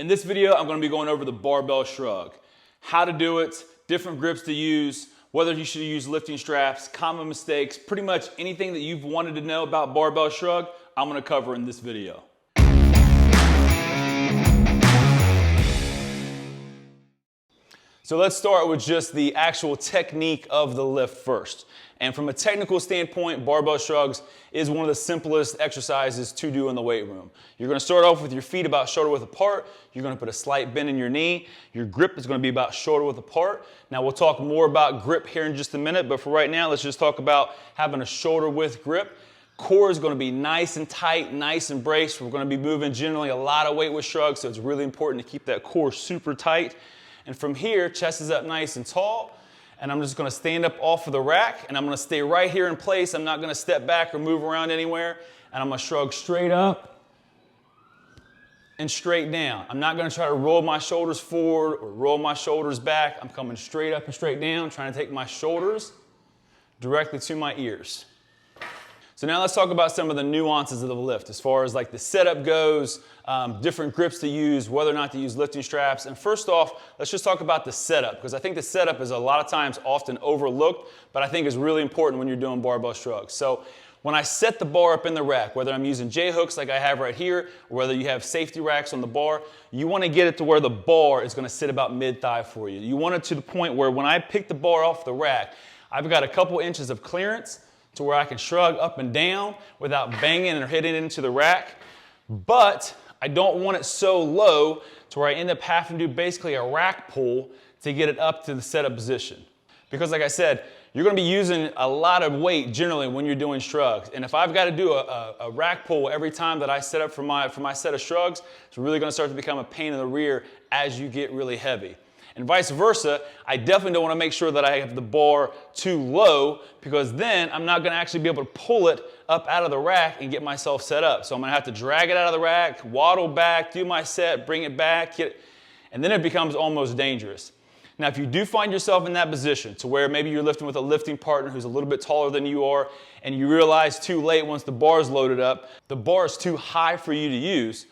In this video, I'm going to be going over the barbell shrug. How to do it, different grips to use, whether you should use lifting straps, common mistakes, pretty much anything that you've wanted to know about barbell shrug, I'm going to cover in this video. So let's start with just the actual technique of the lift first. And from a technical standpoint, barbell shrugs is one of the simplest exercises to do in the weight room. You're going to start off with your feet about shoulder width apart. You're going to put a slight bend in your knee. Your grip is going to be about shoulder width apart. Now we'll talk more about grip here in just a minute, but for right now, let's just talk about having a shoulder width grip. Core is going to be nice and tight, nice and braced. We're going to be moving generally a lot of weight with shrugs, so it's really important to keep that core super tight. And from here, chest is up nice and tall. And I'm just going to stand up off of the rack, and I'm going to stay right here in place. I'm not going to step back or move around anywhere. And I'm going to shrug straight up and straight down. I'm not going to try to roll my shoulders forward or roll my shoulders back. I'm coming straight up and straight down, trying to take my shoulders directly to my ears. So now let's talk about some of the nuances of the lift as far as like the setup goes, different grips to use, whether or not to use lifting straps. And first off, let's just talk about the setup, because I think the setup is a lot of times often overlooked, but I think is really important when you're doing barbell shrugs. So when I set the bar up in the rack, whether I'm using J-hooks like I have right here, or whether you have safety racks on the bar, you want to get it to where the bar is going to sit about mid-thigh for you. You want it to the point where when I pick the bar off the rack, I've got a couple inches of clearance to where I can shrug up and down without banging or hitting it into the rack. But I don't want it so low to where I end up having to do basically a rack pull to get it up to the setup position. Because like I said, you're going to be using a lot of weight generally when you're doing shrugs. And if I've got to do a rack pull every time that I set up for my set of shrugs, it's really going to start to become a pain in the rear as you get really heavy. And vice versa, I definitely don't want to make sure that I have the bar too low, because then I'm not going to actually be able to pull it up out of the rack and get myself set up. So I'm going to have to drag it out of the rack, waddle back, do my set, bring it back, and then it becomes almost dangerous. Now, if you do find yourself in that position to where maybe you're lifting with a lifting partner who's a little bit taller than you are, and you realize too late once the bar is loaded up, the bar is too high for you to use,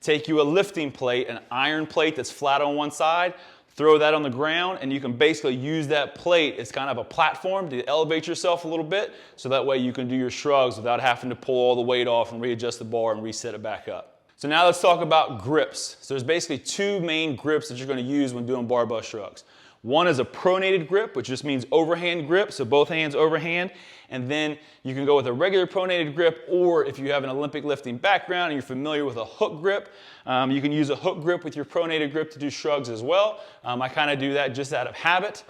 take you a lifting plate, an iron plate that's flat on one side, throw that on the ground, and you can basically use that plate as kind of a platform to elevate yourself a little bit, so that way you can do your shrugs without having to pull all the weight off and readjust the bar and reset it back up. So now let's talk about grips. So there's basically two main grips that you're going to use when doing barbell shrugs. One is a pronated grip, which just means overhand grip, so both hands overhand. And then you can go with a regular pronated grip, or if you have an Olympic lifting background and you're familiar with a hook grip, you can use a hook grip with your pronated grip to do shrugs as well. I kind of do that just out of habit.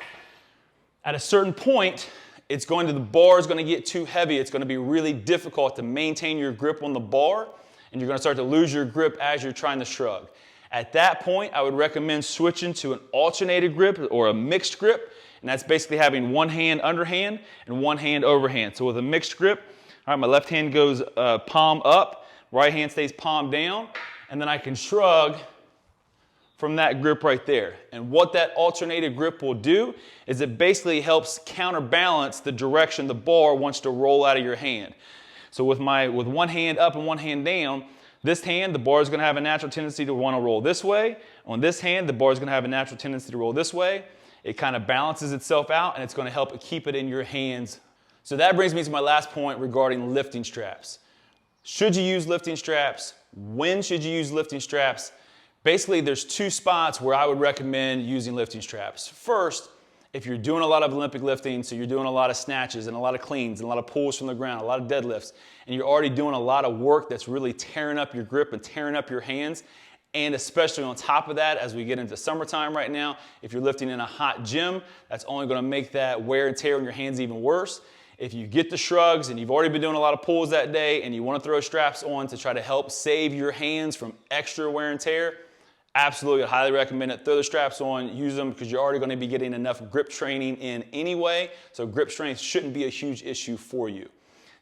At a certain point, the bar is going to get too heavy. It's going to be really difficult to maintain your grip on the bar, and you're going to start to lose your grip as you're trying to shrug. At that point, I would recommend switching to an alternated grip or a mixed grip, and that's basically having one hand underhand and one hand overhand. So with a mixed grip, all right, my left hand goes palm up, right hand stays palm down, and then I can shrug from that grip right there. And what that alternated grip will do is it basically helps counterbalance the direction the bar wants to roll out of your hand. So with one hand up and one hand down, this hand, the bar is going to have a natural tendency to want to roll this way. On this hand, the bar is going to have a natural tendency to roll this way. It kind of balances itself out, and it's going to help keep it in your hands. So that brings me to my last point regarding lifting straps. Should you use lifting straps? When should you use lifting straps? Basically, there's two spots where I would recommend using lifting straps. First, if you're doing a lot of Olympic lifting, so you're doing a lot of snatches and a lot of cleans and a lot of pulls from the ground, a lot of deadlifts, and you're already doing a lot of work that's really tearing up your grip and tearing up your hands, and especially on top of that, as we get into summertime right now, if you're lifting in a hot gym, that's only going to make that wear and tear on your hands even worse. If you get the shrugs and you've already been doing a lot of pulls that day and you want to throw straps on to try to help save your hands from extra wear and tear, absolutely, I highly recommend it. Throw the straps on, use them, because you're already going to be getting enough grip training in anyway, so grip strength shouldn't be a huge issue for you.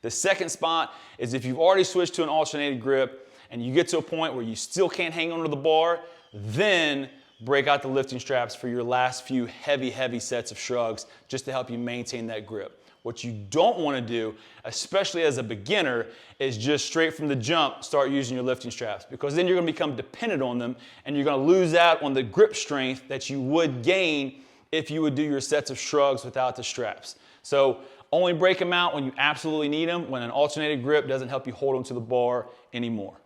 The second spot is if you've already switched to an alternated grip and you get to a point where you still can't hang onto the bar, then break out the lifting straps for your last few heavy sets of shrugs just to help you maintain that grip. What you don't want to do, especially as a beginner, is just straight from the jump start using your lifting straps, because then you're going to become dependent on them and you're going to lose out on the grip strength that you would gain if you would do your sets of shrugs without the straps. So only break them out when you absolutely need them, when an alternated grip doesn't help you hold them to the bar anymore.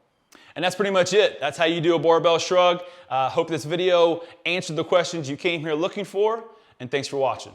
And that's pretty much it. That's how you do a barbell shrug. Hope this video answered the questions you came here looking for, and thanks for watching.